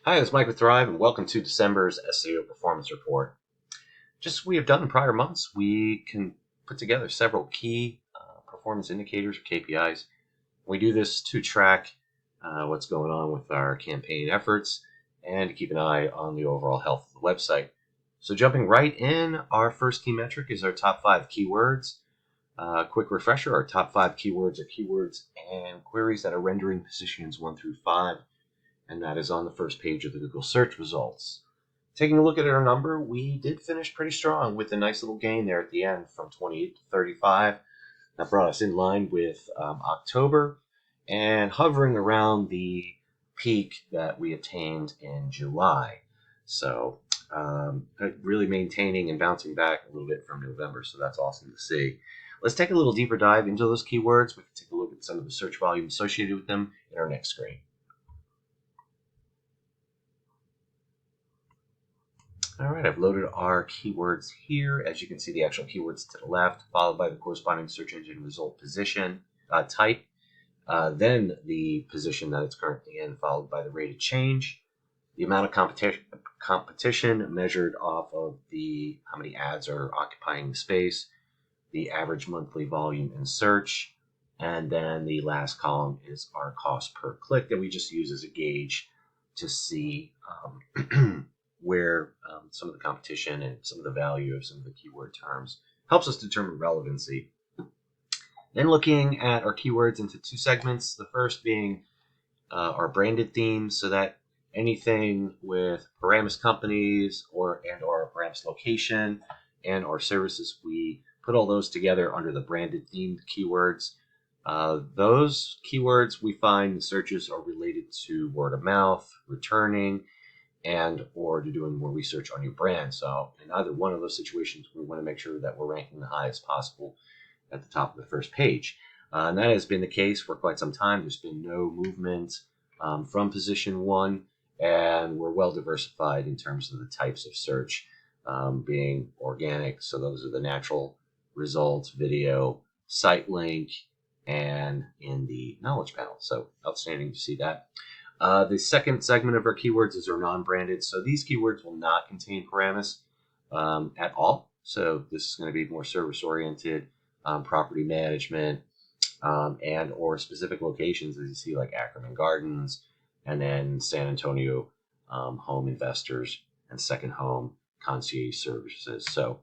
Hi, it's Mike with Thrive, and welcome to December's SEO Performance Report. Just as we have done in prior months, we can put together several key performance indicators or KPIs. We do this to track what's going on with our campaign efforts and to keep an eye on the overall health of the website. So jumping right in, our first key metric is our top 5 keywords. Quick refresher, our top 5 keywords are keywords and queries that are rendering positions 1 through 5. And that is on the first page of the Google search results. Taking a look at our number, we did finish pretty strong with a nice little gain there at the end from 28 to 35. That brought us in line with October and hovering around the peak that we attained in July. So really maintaining and bouncing back a little bit from November, so that's awesome to see. Let's take a little deeper dive into those keywords. We can take a look at some of the search volume associated with them in our next screen. All right, I've loaded our keywords here. As you can see, the actual keywords to the left, followed by the corresponding search engine result position type, then the position that it's currently in, followed by the rate of change, the amount of competition measured off of how many ads are occupying the space, the average monthly volume in search, and then the last column is our cost per click that we just use as a gauge to see where some of the competition and some of the value of some of the keyword terms helps us determine relevancy. Then looking at our keywords into 2 segments, the first being our branded themes, so that anything with Pyramis companies or Pyramis location and or services, we put all those together under the branded themed keywords. Those keywords we find the searches are related to word of mouth, returning, and or to doing more research on your brand. So in either one of those situations, we want to make sure that we're ranking the highest possible at the top of the first page. And that has been the case for quite some time. There's been no movement from position 1, and we're well diversified in terms of the types of search, being organic. So those are the natural results, video, site link, and in the knowledge panel. So outstanding to see that. The second segment of our keywords is our non-branded. So these keywords will not contain Pyramis at all. So this is going to be more service-oriented, property management, and or specific locations, as you see, like Ackerman Gardens, and then San Antonio home investors and second home concierge services. So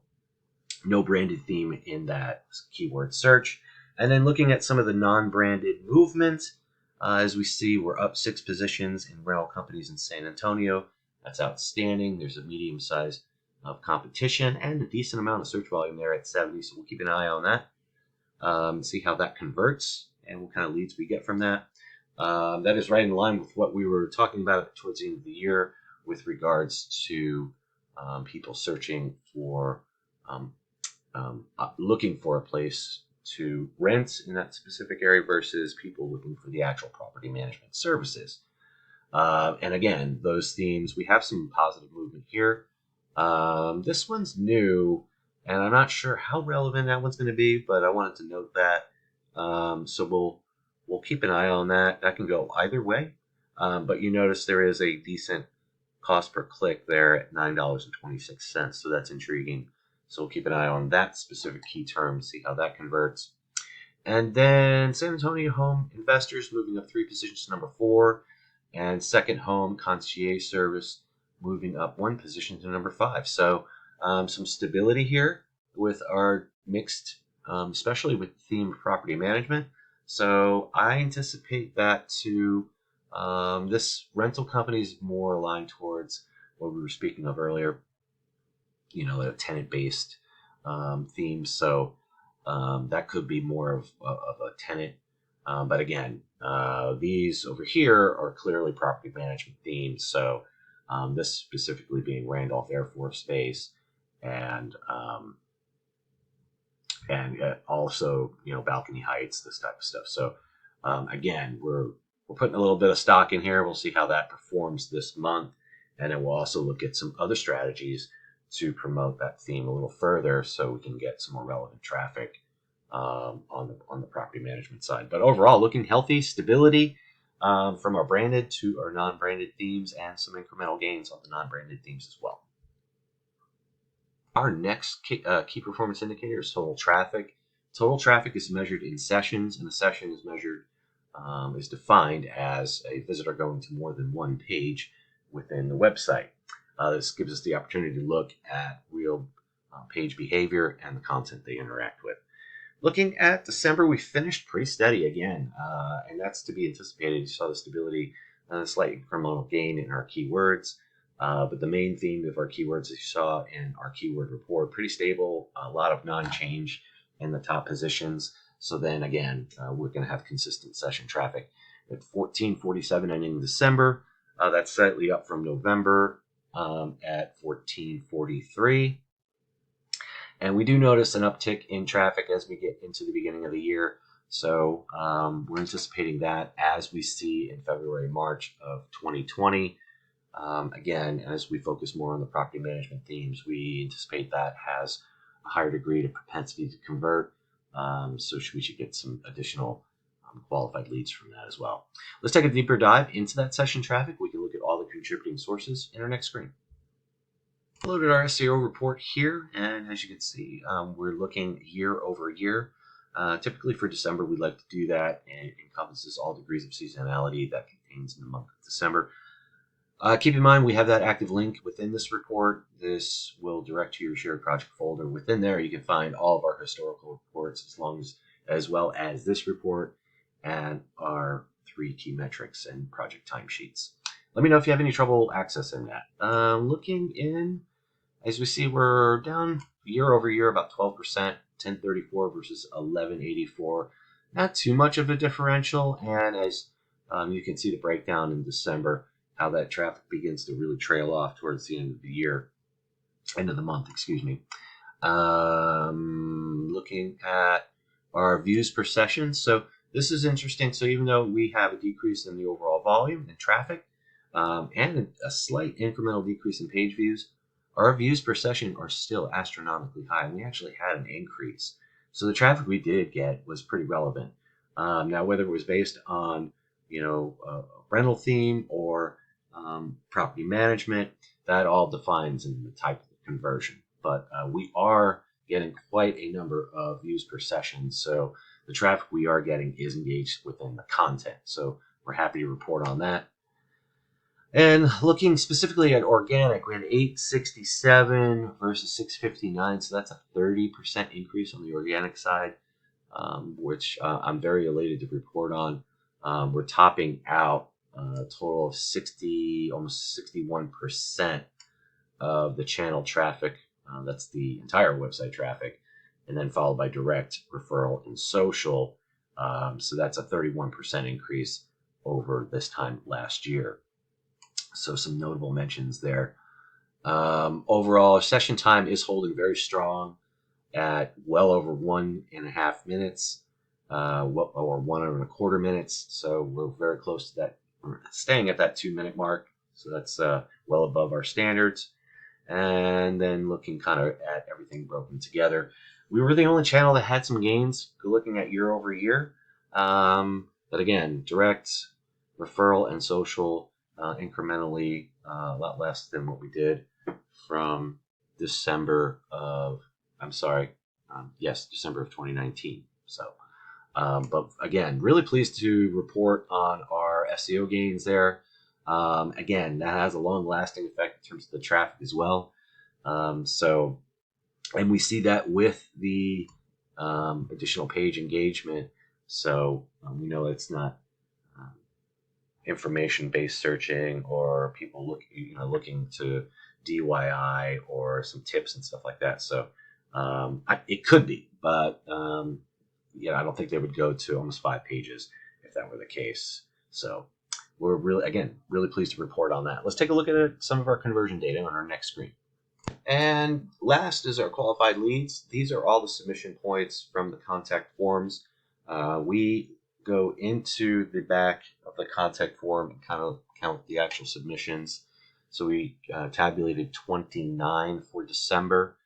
no branded theme in that keyword search. And then looking at some of the non-branded movement, as we see, we're up 6 positions in rental companies in San Antonio. That's outstanding. There's a medium size of competition and a decent amount of search volume there at 70. So we'll keep an eye on that, see how that converts and what kind of leads we get from that. That is right in line with what we were talking about towards the end of the year with regards to people searching for, looking for a place to rent in that specific area versus people looking for the actual property management services. And again, those themes, we have some positive movement here. This one's new, and I'm not sure how relevant that one's going to be, but I wanted to note that. So we'll keep an eye on that. That can go either way. But you notice there is a decent cost per click there at $9.26. So that's intriguing. So we'll keep an eye on that specific key term, see how that converts. And then San Antonio home investors moving up 3 positions to number 4, and second home concierge service moving up 1 position to number 5. So some stability here with our mixed, especially with themed property management. So I anticipate that to this rental company is more aligned towards what we were speaking of earlier, a tenant-based theme. So that could be more of a tenant. But again, these over here are clearly property management themes. So this specifically being Randolph Air Force Base and also, Balcony Heights, this type of stuff. So again, we're putting a little bit of stock in here. We'll see how that performs this month. And then we'll also look at some other strategies to promote that theme a little further so we can get some more relevant traffic on the property management side. But overall, looking healthy, stability. from our branded to our non-branded themes, and some incremental gains on the non-branded themes as well. Our next key performance indicator is total traffic. Total traffic is measured in sessions, and a session is measured is defined as a visitor going to more than one page within the website. This gives us the opportunity to look at real page behavior and the content they interact with. Looking at December, we finished pretty steady again, and that's to be anticipated. You saw the stability and a slight incremental gain in our keywords. But the main theme of our keywords, as you saw in our keyword report, pretty stable, a lot of non-change in the top positions. So then again, we're going to have consistent session traffic at 1447 ending December. That's slightly up from November at 1443. And we do notice an uptick in traffic as we get into the beginning of the year. So we're anticipating that as we see in February, March of 2020. Again, as we focus more on the property management themes, we anticipate that has a higher degree of propensity to convert. So we should get some additional qualified leads from that as well. Let's take a deeper dive into that session traffic. We can look at all the contributing sources in our next screen. Loaded our SEO report here, and as you can see, we're looking year over year. Typically for December, we'd like to do that, and it encompasses all degrees of seasonality that contains in the month of December. Keep in mind, we have that active link within this report. This will direct to your shared project folder. Within there, you can find all of our historical reports, as well as this report and our 3 key metrics and project timesheets. Let me know if you have any trouble accessing that. Looking in, as we see, we're down year over year about 12%, 1034 versus 1184. Not too much of a differential, and as you can see the breakdown in December, how that traffic begins to really trail off towards the end of the year, end of the month, excuse me. Looking at our views per session. So this is interesting. So even though we have a decrease in the overall volume and traffic, and a slight incremental decrease in page views, our views per session are still astronomically high. And we actually had an increase. So the traffic we did get was pretty relevant. Now, whether it was based on, a rental theme or property management, that all defines in the type of conversion. But we are getting quite a number of views per session. So the traffic we are getting is engaged within the content. So we're happy to report on that. And looking specifically at organic, we had 867 versus 659. So that's a 30% increase on the organic side, which I'm very elated to report on. We're topping out a total of 60, almost 61% of the channel traffic. That's the entire website traffic, and then followed by direct, referral, and social. So that's a 31% increase over this time last year. So some notable mentions there. Overall, session time is holding very strong at well over 1.5 minutes, or 1.25 minutes. So we're very close to that. We're staying at that 2-minute mark. So that's well above our standards. And then looking kind of at everything broken together, we were the only channel that had some gains looking at year over year. But again, direct, referral, and social incrementally a lot less than what we did from December of 2019. So, but again, really pleased to report on our SEO gains there. Again, that has a long-lasting effect in terms of the traffic as well. And we see that with the additional page engagement. So we know it's not information-based searching or people looking to DIY or some tips and stuff like that. So it could be, but I don't think they would go to almost 5 pages if that were the case. So we're really pleased to report on that. Let's take a look at some of our conversion data on our next screen. And last is our qualified leads. These are all the submission points from the contact forms. We go into the back of the contact form and kind of count the actual submissions. So we tabulated 29 for December.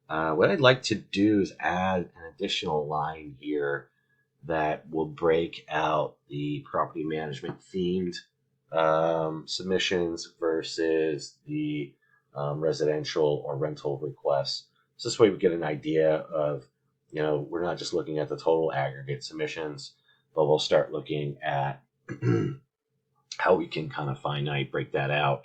What I'd like to do is add an additional line here that will break out the property management themed submissions versus the residential or rental requests. So this way we get an idea of, we're not just looking at the total aggregate submissions, but we'll start looking at how we can kind of finite break that out.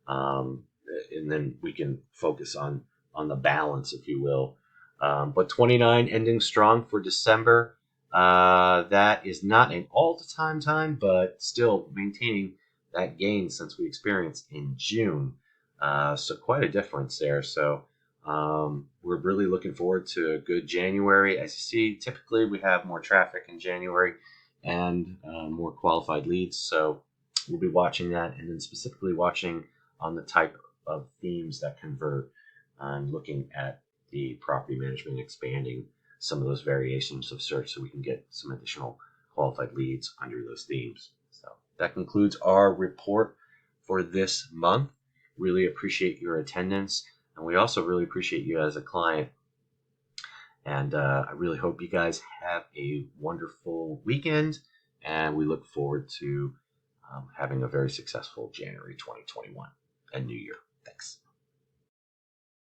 And then we can focus on the balance, if you will. But 29 ending strong for December. That is not an all-time time, but still maintaining that gain since we experienced in June. So quite a difference there. So we're really looking forward to a good January. As you see, typically we have more traffic in January and more qualified leads. So we'll be watching that, and then specifically watching on the type of themes that convert and looking at the property management, expanding some of those variations of search so we can get some additional qualified leads under those themes. So that concludes our report for this month. Really appreciate your attendance, and we also really appreciate you as a client. And I really hope you guys have a wonderful weekend, and we look forward to having a very successful January 2021 and New Year. Thanks.